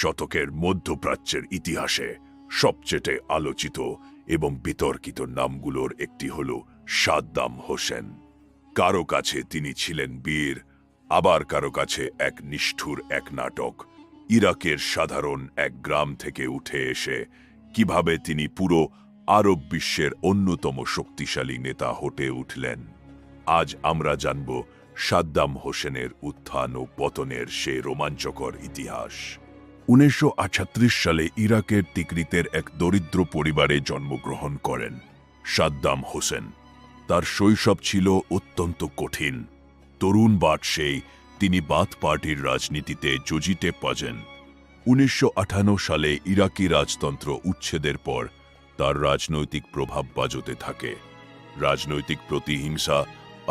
শতকের মধ্যপ্রাচ্যের ইতিহাসে সবচেয়ে আলোচিত এবং বিতর্কিত নামগুলোর একটি হল সাদ্দাম হোসেন। কারো কাছে তিনি ছিলেন বীর, আবার কারো কাছে এক নিষ্ঠুর এক নাটক। ইরাকের সাধারণ এক গ্রাম থেকে উঠে এসে কিভাবে তিনি পুরো আরব বিশ্বের অন্যতম শক্তিশালী নেতা হয়ে উঠলেন। আজ আমরা জানব সাদ্দাম হোসেনের উত্থান ও পতনের সে রোমাঞ্চকর ইতিহাস। 1938 সালে ইরাকের তিকরিতের এক দরিদ্র পরিবারে জন্মগ্রহণ করেন সাদ্দাম হোসেন। তার শৈশব ছিল অত্যন্ত কঠিন। তরুণ বয়সেই তিনি বাথ পার্টির রাজনীতিতে জড়িয়ে পড়েন। 1958 সালে ইরাকি রাজতন্ত্র উচ্ছেদের পর তার রাজনৈতিক প্রভাব বাজতে থাকে। রাজনৈতিক প্রতিহিংসা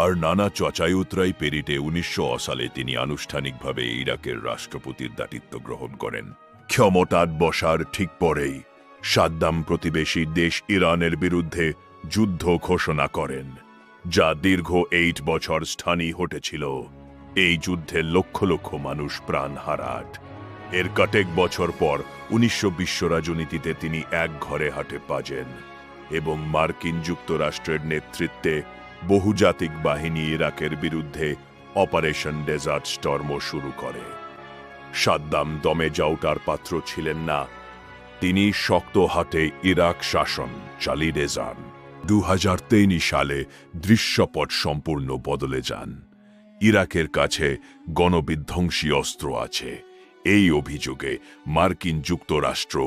আর নানা চচাইউতরাই পেরিয়ে 1900 সালে তিনি আনুষ্ঠানিকভাবে ইরাকের রাষ্ট্রপতির দায়িত্ব গ্রহণ করেন। ক্ষমতায় বসার ঠিক পরেই সাদ্দাম প্রতিবেশী দেশ ইরানের বিরুদ্ধে যুদ্ধ ঘোষণা করেন, যা দীর্ঘ 8 বছর স্থায়ী হয়েছিল। এই যুদ্ধে লক্ষ লক্ষ মানুষ প্রাণ হারান। এর কয়েক বছর পর 1920 রাজনীতিতে তিনি এক ঘরে হাঁটে বাজেন এবং মার্কিন যুক্তরাষ্ট্রের নেতৃত্বে বহুজাতিক বাহিনী ইরাকের বিরুদ্ধে অপারেশন ডেজার্ট স্টর্ম শুরু করে। সাদ্দাম দমে যাওয়ার পাত্র ছিলেন না। তিনি শক্ত হাতে ইরাক শাসন চালিয়ে যান। 2003 সালে দৃশ্যপট সম্পূর্ণ বদলে যান। ইরাকের কাছে গণবিধ্বংসী অস্ত্র আছে। এই অভিযোগে মার্কিন যুক্তরাষ্ট্র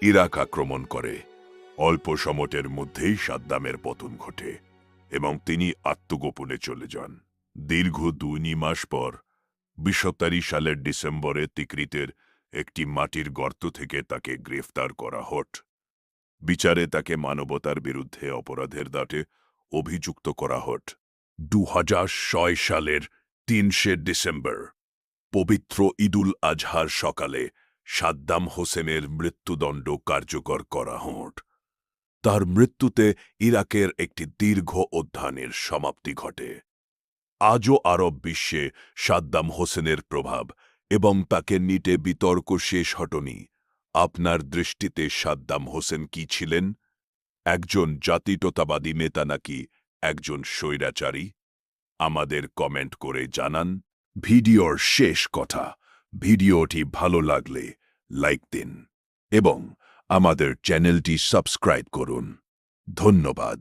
ইরাক আক্রমণ করে। অল্প সময়ের মধ্যেই সাদ্দামের পতন ঘটে এবং তিনি আত্মগোপনে চলে যান। দীর্ঘ 2 মাস পর 2023 সালের ডিসেম্বরে তিকরিতের একটি মাটির গর্ত থেকে তাকে গ্রেফতার করা হয়। বিচারে তাকে মানবতার বিরুদ্ধে অপরাধের দায়ে অভিযুক্ত করা হয়। 2006 সালের 3 ডিসেম্বর পবিত্র ঈদুল আজহার সকালে সাদ্দাম হোসেনের মৃত্যুদণ্ড কার্যকর করা হয়। তার মৃত্যুতে ইরাকের একটি দীর্ঘ অধ্যায়ের সমাপ্তি ঘটে। আজও আরব বিশ্বে সাদ্দাম হোসেনের প্রভাব এবং তাকে নিয়ে বিতর্ক শেষ হয়নি। আপনার দৃষ্টিতে সাদ্দাম হোসেন কি ছিলেন? একজন জাতীয়তাবাদী নেতা নাকি একজন স্বৈরাচারী? আমাদের কমেন্ট করে জানান। ভিডিওর শেষ কথা, ভিডিওটি ভালো লাগলে লাইক দিন এবং আমাদের চ্যানেলটি সাবস্ক্রাইব করুন। ধন্যবাদ।